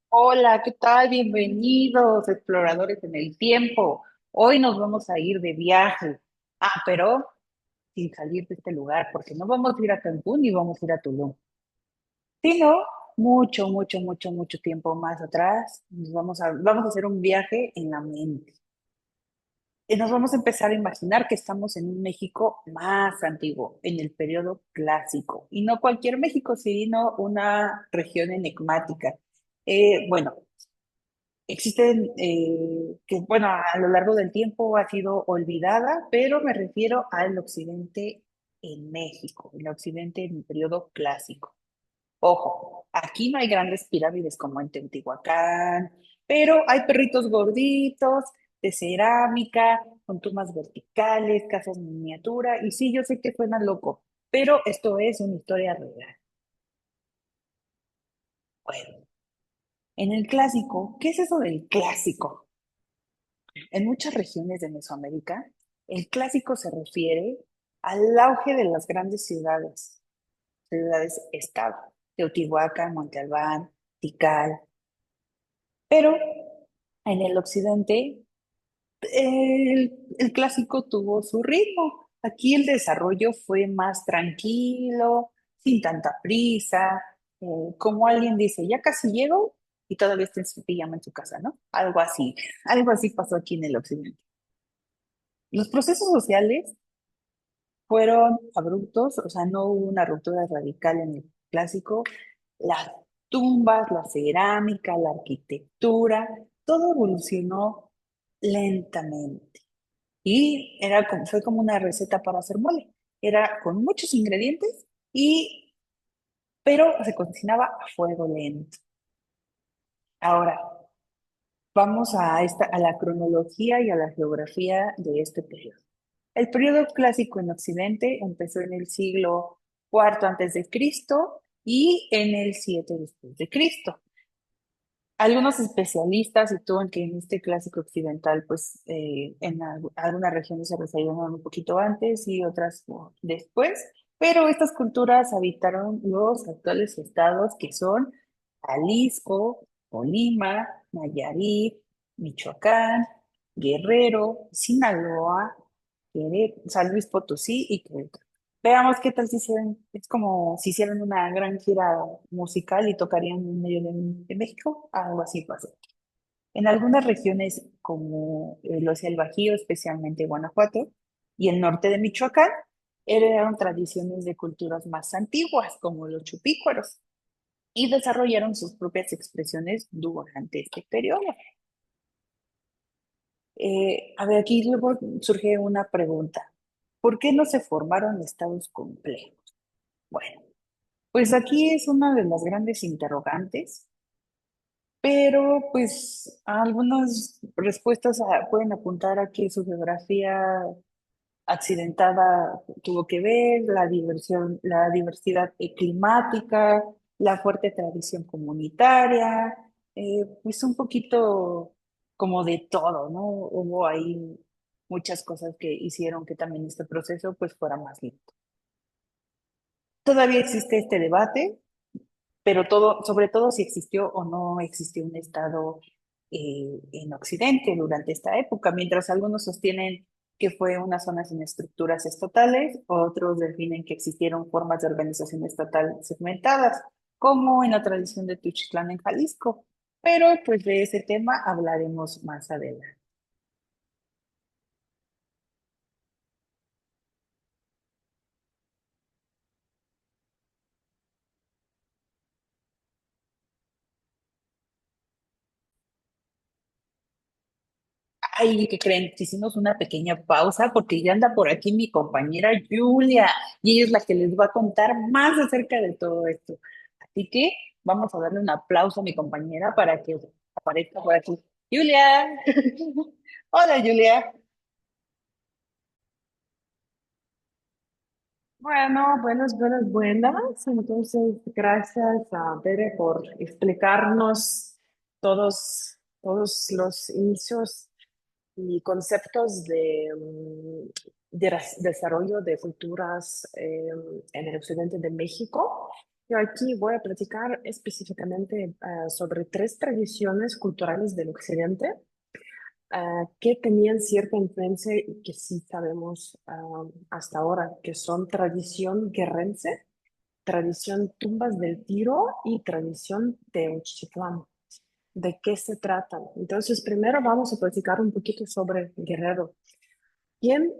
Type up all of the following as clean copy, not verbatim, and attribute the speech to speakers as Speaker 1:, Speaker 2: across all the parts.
Speaker 1: Hola, ¿qué tal? Bienvenidos, exploradores en el tiempo. Hoy nos vamos a ir de viaje. Pero sin salir de este lugar, porque no vamos a ir a Cancún ni vamos a ir a Tulum, sino mucho, mucho, mucho, mucho tiempo más atrás. Vamos a hacer un viaje en la mente. Y nos vamos a empezar a imaginar que estamos en un México más antiguo, en el periodo clásico. Y no cualquier México, sino una región enigmática. Bueno, existen, que bueno, a lo largo del tiempo ha sido olvidada, pero me refiero al occidente en México, el occidente en el periodo clásico. Ojo, aquí no hay grandes pirámides como en Teotihuacán, pero hay perritos gorditos de cerámica, con tumbas verticales, casas miniatura, y sí, yo sé que suena loco, pero esto es una historia real. Bueno, en el clásico, ¿qué es eso del clásico? En muchas regiones de Mesoamérica, el clásico se refiere al auge de las grandes ciudades, ciudades-estado, Teotihuacán, Monte Albán, Tikal, pero en el occidente el clásico tuvo su ritmo. Aquí el desarrollo fue más tranquilo, sin tanta prisa, como alguien dice, ya casi llego y todavía está en su pijama en su casa, ¿no? Algo así pasó aquí en el occidente. Los procesos sociales fueron abruptos, o sea, no hubo una ruptura radical en el clásico. Las tumbas, la cerámica, la arquitectura, todo evolucionó lentamente. Y fue como una receta para hacer mole. Era con muchos ingredientes, pero se cocinaba a fuego lento. Ahora, vamos a la cronología y a la geografía de este periodo. El periodo clásico en Occidente empezó en el siglo IV antes de Cristo y en el 7 después de Cristo. Algunos especialistas sitúan que en este clásico occidental, pues algunas regiones se desarrollaron un poquito antes y otras después, pero estas culturas habitaron los actuales estados que son Jalisco, Colima, Nayarit, Michoacán, Guerrero, Sinaloa, San Luis Potosí y Querétaro. Veamos qué tal si hicieran, es como si hicieran una gran gira musical y tocarían en medio de México, algo así pasa. En algunas regiones como lo es el Bajío, especialmente Guanajuato, y el norte de Michoacán, heredaron tradiciones de culturas más antiguas, como los chupícuaros, y desarrollaron sus propias expresiones durante este periodo. A ver, aquí luego surge una pregunta. ¿Por qué no se formaron estados complejos? Bueno, pues aquí es una de las grandes interrogantes, pero pues algunas respuestas pueden apuntar a que su geografía accidentada tuvo que ver, la diversidad climática, la fuerte tradición comunitaria, pues un poquito como de todo, ¿no? Hubo ahí muchas cosas que hicieron que también este proceso pues fuera más lento. Todavía existe este debate, pero sobre todo si existió o no existió un Estado en Occidente durante esta época, mientras algunos sostienen que fue una zona sin estructuras estatales, otros definen que existieron formas de organización estatal segmentadas, como en la tradición de Tuxtlan en Jalisco. Pero pues de ese tema hablaremos más adelante. Ay, ¿qué creen? Hicimos una pequeña pausa porque ya anda por aquí mi compañera Julia y ella es la que les va a contar más acerca de todo esto. Así que vamos a darle un aplauso a mi compañera para que aparezca por aquí. Julia. Hola, Julia.
Speaker 2: Bueno, buenas, buenas. Entonces, gracias a Bere por explicarnos todos los inicios y conceptos de desarrollo de culturas en el occidente de México. Yo aquí voy a platicar específicamente sobre tres tradiciones culturales del occidente que tenían cierta influencia y que sí sabemos hasta ahora, que son tradición guerrense, tradición tumbas del Tiro y tradición Tenochtitlán. ¿De qué se tratan? Entonces, primero vamos a platicar un poquito sobre Guerrero. ¿Quién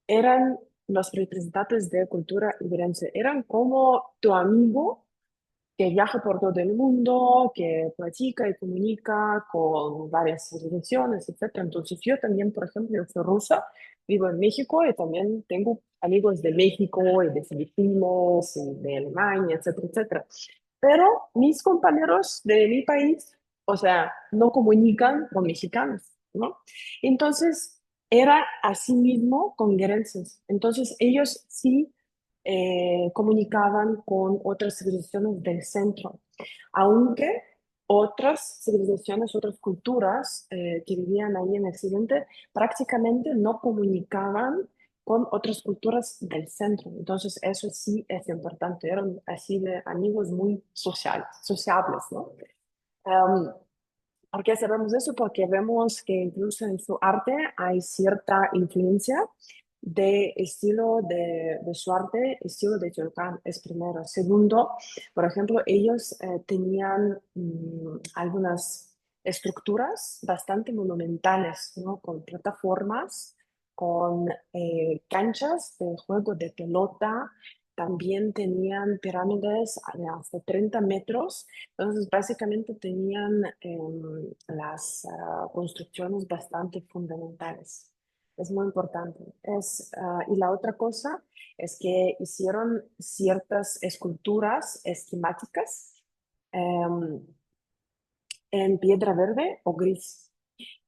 Speaker 2: eran los representantes de cultura guerrense? Eran como tu amigo que viaja por todo el mundo, que platica y comunica con varias civilizaciones, etcétera. Entonces yo también, por ejemplo, yo soy rusa, vivo en México y también tengo amigos de México y de Filipinas y de Alemania, etcétera, etcétera. Pero mis compañeros de mi país, o sea, no comunican con mexicanos, ¿no? Entonces era así mismo con guerenses. Entonces ellos sí comunicaban con otras civilizaciones del centro, aunque otras civilizaciones, otras culturas que vivían ahí en Occidente prácticamente no comunicaban con otras culturas del centro. Entonces, eso sí es importante. Eran así de amigos muy sociables, ¿no? Um, ¿Por qué sabemos eso? Porque vemos que incluso en su arte hay cierta influencia de estilo de su arte, estilo de Teotihuacán, es primero. Segundo, por ejemplo, ellos tenían algunas estructuras bastante monumentales, ¿no? Con plataformas, con canchas de juego de pelota, también tenían pirámides de hasta 30 metros. Entonces, básicamente tenían las construcciones bastante fundamentales. Es muy importante. Y la otra cosa es que hicieron ciertas esculturas esquemáticas em, en piedra verde o gris.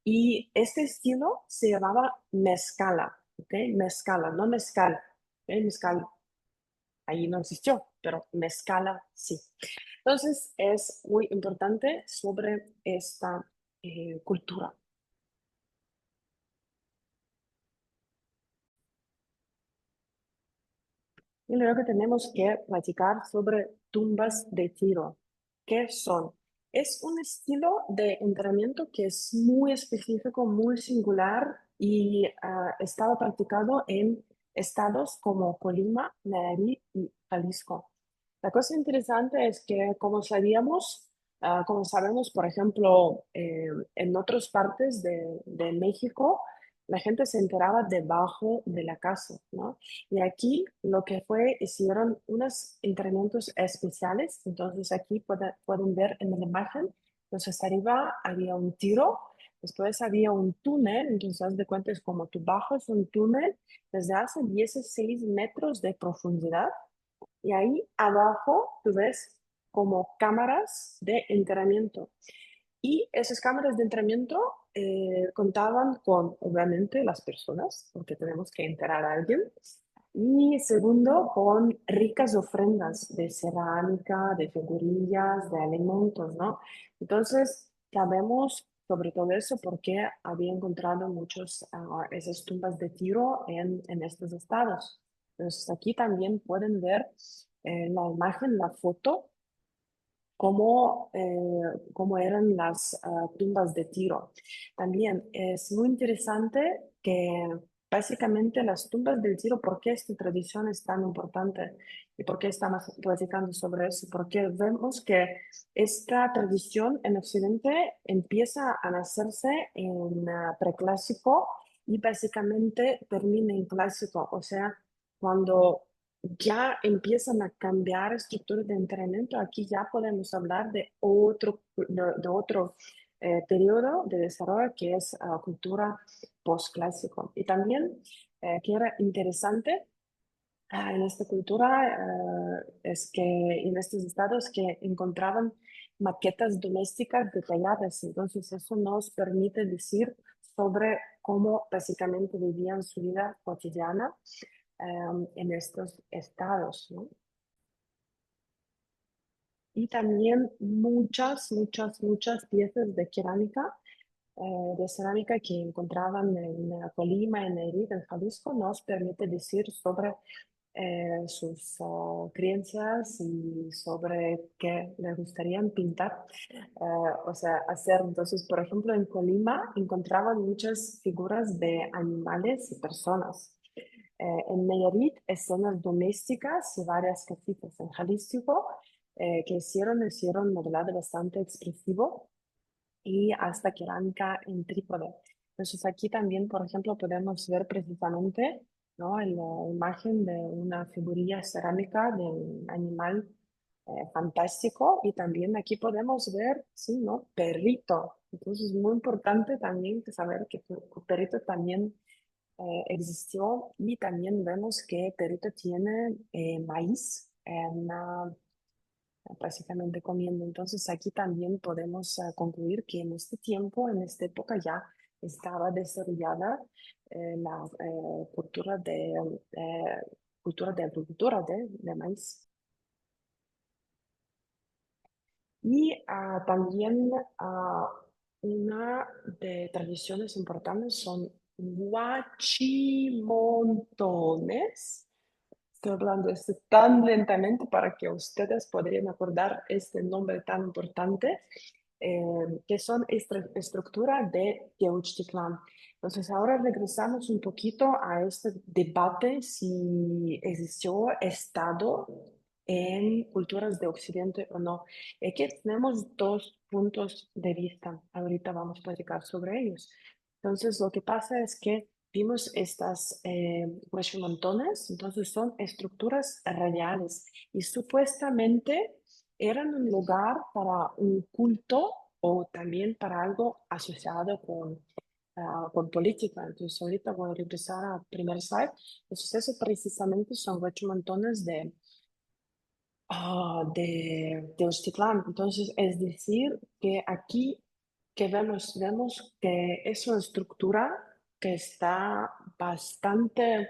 Speaker 2: Y este estilo se llamaba mezcala, ¿ok? Mezcala, no mezcal. ¿Ok? Mezcal ahí no existió, pero mezcala sí. Entonces es muy importante sobre esta cultura. Y luego tenemos que platicar sobre tumbas de tiro. ¿Qué son? Es un estilo de entrenamiento que es muy específico, muy singular y estaba practicado en estados como Colima, Nayarit y Jalisco. La cosa interesante es que, como sabemos, por ejemplo, en otras partes de México, la gente se enteraba debajo de la casa, ¿no? Y aquí lo que fue, hicieron unos entrenamientos especiales. Entonces aquí pueden ver en la imagen, entonces arriba había un tiro, después había un túnel, entonces haz de cuenta es como tú bajas un túnel desde hace 16 metros de profundidad y ahí abajo tú ves como cámaras de entrenamiento. Y esas cámaras de entrenamiento contaban con, obviamente, las personas, porque tenemos que enterar a alguien. Y segundo, con ricas ofrendas de cerámica, de figurillas, de alimentos, ¿no? Entonces, sabemos sobre todo eso porque había encontrado muchos esas tumbas de tiro en estos estados. Entonces, aquí también pueden ver la imagen, la foto cómo eran las tumbas de Tiro. También es muy interesante que básicamente las tumbas del Tiro, ¿por qué esta tradición es tan importante? ¿Y por qué estamos platicando sobre eso? Porque vemos que esta tradición en Occidente empieza a nacerse en preclásico y básicamente termina en clásico, o sea, cuando ya empiezan a cambiar estructuras de entrenamiento, aquí ya podemos hablar de otro periodo de desarrollo que es cultura postclásico. Y también que era interesante en esta cultura es que en estos estados que encontraban maquetas domésticas detalladas, entonces eso nos permite decir sobre cómo básicamente vivían su vida cotidiana en estos estados, ¿no? Y también muchas piezas de cerámica que encontraban en Colima, en Nayarit, en Jalisco, nos permite decir sobre sus creencias y sobre qué le gustaría pintar, o sea, hacer. Entonces, por ejemplo, en Colima encontraban muchas figuras de animales y personas. En Nayarit, escenas domésticas y varias casitas. En Jalisco, que hicieron modelado bastante expresivo y hasta cerámica en trípode. Entonces aquí también, por ejemplo, podemos ver precisamente, ¿no? En la imagen de una figurilla cerámica de un animal fantástico y también aquí podemos ver, sí, ¿no? Perrito. Entonces es muy importante también que saber que Perrito también existió y también vemos que Perrito tiene maíz en básicamente comiendo. Entonces aquí también podemos concluir que en este tiempo, en esta época ya estaba desarrollada la cultura de agricultura de maíz. Y también una de tradiciones importantes son guachimontones. Estoy hablando esto tan lentamente para que ustedes podrían acordar este nombre tan importante, que son estructura de Teuchtitlán. Entonces, ahora regresamos un poquito a este debate si existió Estado en culturas de Occidente o no. Aquí tenemos dos puntos de vista. Ahorita vamos a platicar sobre ellos. Entonces, lo que pasa es que vimos estas huesomontones, entonces son estructuras radiales y supuestamente eran un lugar para un culto o también para algo asociado con política. Entonces, ahorita voy a regresar al primer slide. Entonces, eso precisamente son huesomontones de Teuchtitlán. Entonces, es decir, que aquí que vemos que es una estructura que está bastante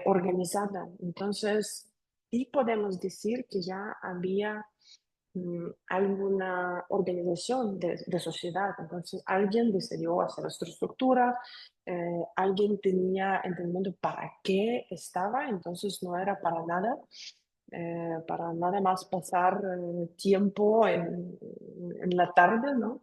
Speaker 2: organizada. Entonces, sí podemos decir que ya había alguna organización de sociedad. Entonces, alguien decidió hacer esta estructura, alguien tenía entendimiento para qué estaba, entonces no era para nada más pasar tiempo en la tarde, ¿no?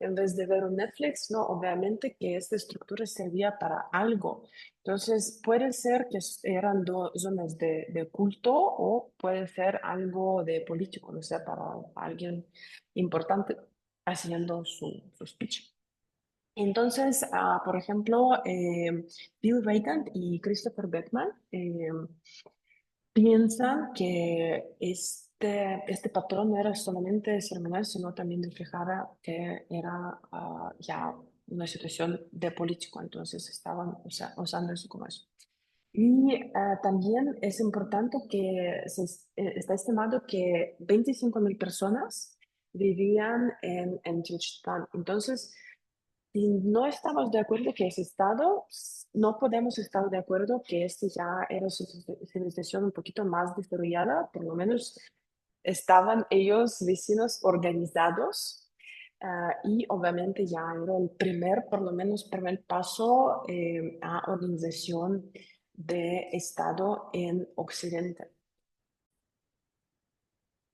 Speaker 2: En vez de ver un Netflix, no, obviamente que esta estructura servía para algo. Entonces, puede ser que eran dos zonas de culto o puede ser algo de político, no sé, para alguien importante haciendo su speech. Entonces, por ejemplo, Bill Reagan y Christopher Beckman piensan que este patrón no era solamente ceremonial, sino también reflejaba que era ya una situación de político, entonces estaban usando eso como eso. Y también es importante que está estimado que 25.000 personas vivían en Tenochtitlan. Entonces, si no estamos de acuerdo que es Estado, no podemos estar de acuerdo que este ya era su civilización un poquito más desarrollada, por lo menos estaban ellos vecinos organizados y obviamente ya era el primer, por lo menos primer paso a organización de Estado en Occidente.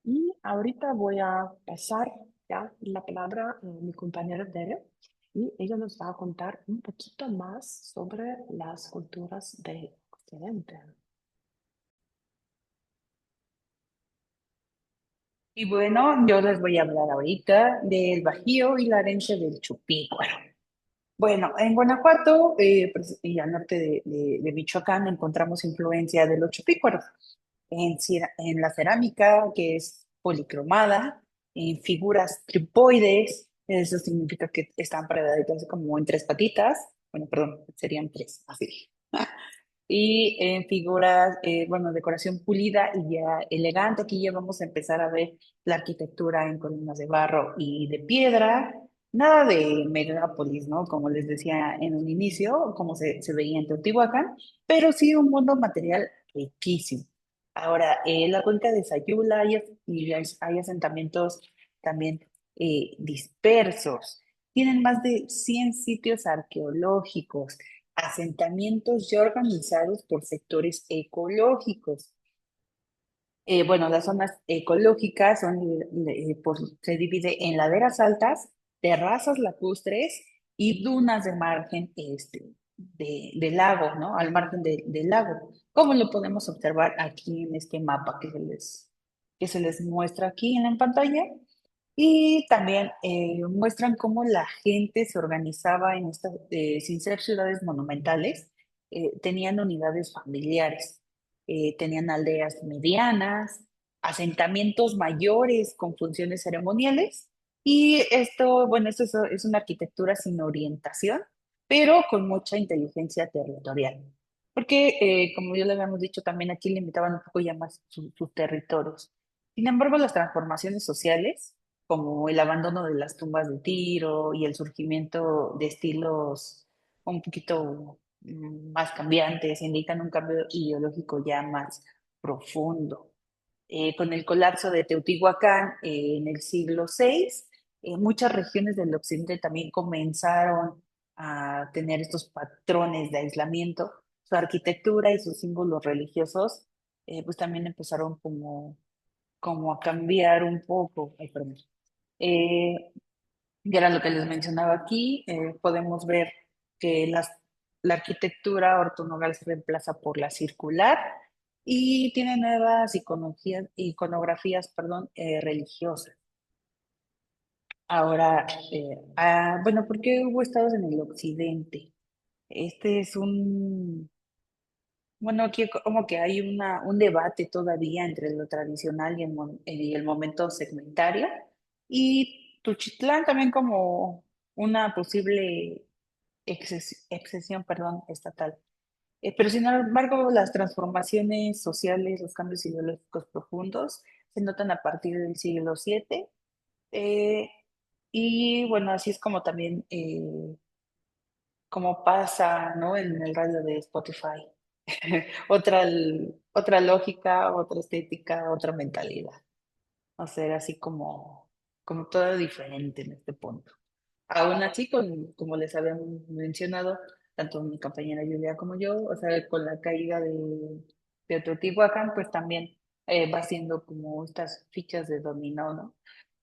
Speaker 2: Y ahorita voy a pasar ya la palabra a mi compañera Dere y ella nos va a contar un poquito más sobre las culturas de Occidente.
Speaker 1: Y bueno, yo les voy a hablar ahorita del Bajío y la herencia del Chupícuaro. Bueno, en Guanajuato y al norte de Michoacán encontramos influencia de los chupícuaros en la cerámica, que es policromada, en figuras tripoides, eso significa que están paraditas como en tres patitas, bueno, perdón, serían tres, así. Y en figuras, bueno, decoración pulida y ya elegante. Aquí ya vamos a empezar a ver la arquitectura en columnas de barro y de piedra. Nada de megápolis, ¿no? Como les decía en un inicio, como se veía en Teotihuacán, pero sí un mundo material riquísimo. Ahora, la cuenca de Sayula hay asentamientos también dispersos. Tienen más de 100 sitios arqueológicos asentamientos ya organizados por sectores ecológicos. Bueno, las zonas ecológicas se divide en laderas altas, terrazas lacustres y dunas de margen del lago, ¿no? Al margen del lago, como lo podemos observar aquí en este mapa que se les muestra aquí en la pantalla. Y también muestran cómo la gente se organizaba en estas, sin ser ciudades monumentales, tenían unidades familiares, tenían aldeas medianas, asentamientos mayores con funciones ceremoniales. Y esto, bueno, es una arquitectura sin orientación, pero con mucha inteligencia territorial. Porque, como ya le habíamos dicho, también aquí limitaban un poco ya más sus territorios. Sin embargo, las transformaciones sociales como el abandono de las tumbas de Tiro y el surgimiento de estilos un poquito más cambiantes, indican un cambio ideológico ya más profundo. Con el colapso de Teotihuacán en el siglo VI, muchas regiones del occidente también comenzaron a tener estos patrones de aislamiento. Su arquitectura y sus símbolos religiosos pues también empezaron como a cambiar un poco. Ay, perdón. Eh, y era lo que les mencionaba aquí. Podemos ver que la arquitectura ortogonal se reemplaza por la circular y tiene nuevas iconografías, perdón, religiosas. Ahora, bueno, ¿por qué hubo estados en el occidente? Este es bueno, aquí como que hay un debate todavía entre lo tradicional y el momento segmentario, y Tuchitlán también como una posible excesión, perdón, estatal. Pero sin embargo, las transformaciones sociales, los cambios ideológicos profundos se notan a partir del siglo VII. eh, y bueno, así es como también como pasa, ¿no? En el radio de Spotify. Otra lógica, otra estética, otra mentalidad. O sea, así como todo diferente en este punto. Aún así, como les habíamos mencionado, tanto mi compañera Julia como yo, o sea, con la caída de Teotihuacán, pues también va siendo como estas fichas de dominó, ¿no?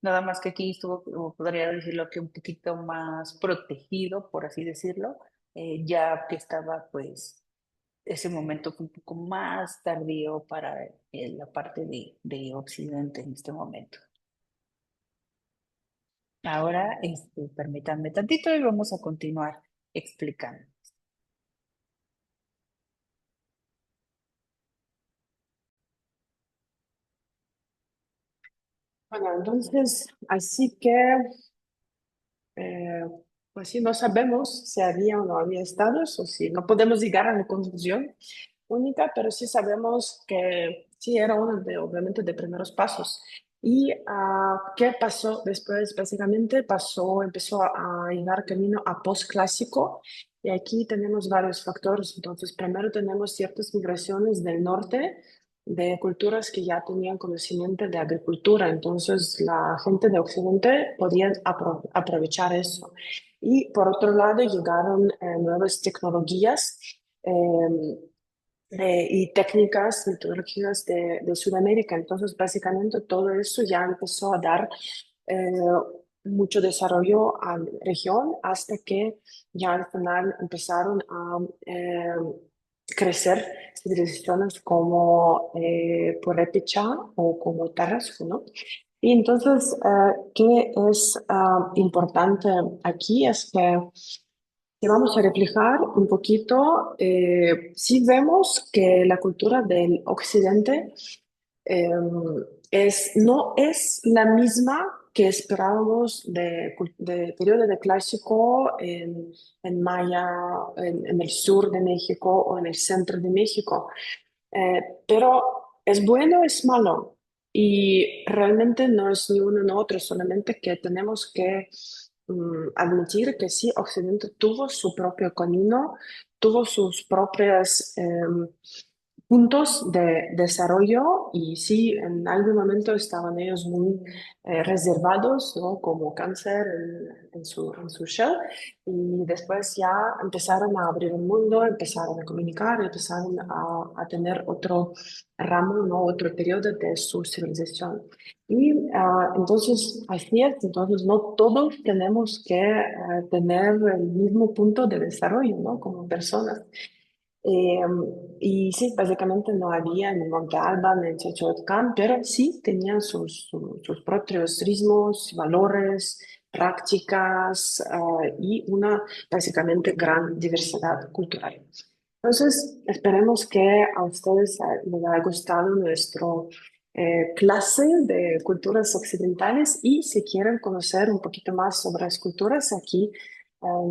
Speaker 1: Nada más que aquí estuvo, o podría decirlo que un poquito más protegido, por así decirlo, ya que estaba pues ese momento fue un poco más tardío para la parte de Occidente en este momento. Ahora, permítanme tantito y vamos a continuar explicando.
Speaker 2: Bueno, entonces, así que, eh, pues sí, no sabemos si había o no había estados, o si no podemos llegar a la conclusión única, pero sí sabemos que sí era uno de, obviamente, de primeros pasos. ¿Y qué pasó después? Básicamente empezó a llegar camino a postclásico, y aquí tenemos varios factores. Entonces, primero tenemos ciertas migraciones del norte de culturas que ya tenían conocimiento de agricultura, entonces la gente de Occidente podía aprovechar eso. Y por otro lado llegaron nuevas tecnologías y técnicas, metodologías de Sudamérica. Entonces, básicamente todo eso ya empezó a dar eh, mucho desarrollo a la región hasta que ya al final empezaron a crecer civilizaciones como Purépecha o como Tarasco, ¿no? Y entonces, ¿qué es importante aquí? Es que si vamos a reflejar un poquito, sí vemos que la cultura del occidente eh, no es la misma que esperábamos de periodo de clásico en Maya, en el sur de México o en el centro de México. Pero es bueno, es malo. Y realmente no es ni uno ni otro, solamente que tenemos que admitir que sí, Occidente tuvo su propio camino, tuvo sus propias puntos de desarrollo y sí, en algún momento estaban ellos muy reservados, ¿no? Como cáncer en su shell y después ya empezaron a abrir el mundo, empezaron a comunicar, empezaron a tener otro ramo, ¿no? Otro periodo de su civilización. Y entonces, así es, entonces no todos tenemos que tener el mismo punto de desarrollo, ¿no? Como personas. Eh, y sí, básicamente no había en el Monte Alban, en Chachotcan, pero sí tenían sus propios ritmos, valores, prácticas y una básicamente gran diversidad cultural. Entonces, esperemos que a ustedes les haya gustado nuestro clase de culturas occidentales y si quieren conocer un poquito más sobre las culturas, aquí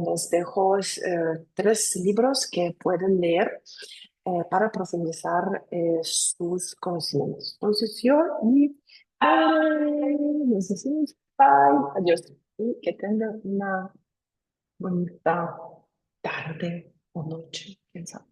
Speaker 2: les dejo tres libros que pueden leer para profundizar sus conocimientos. Entonces, yo y nos decimos bye, adiós y que tengan una bonita tarde o noche, quién sabe.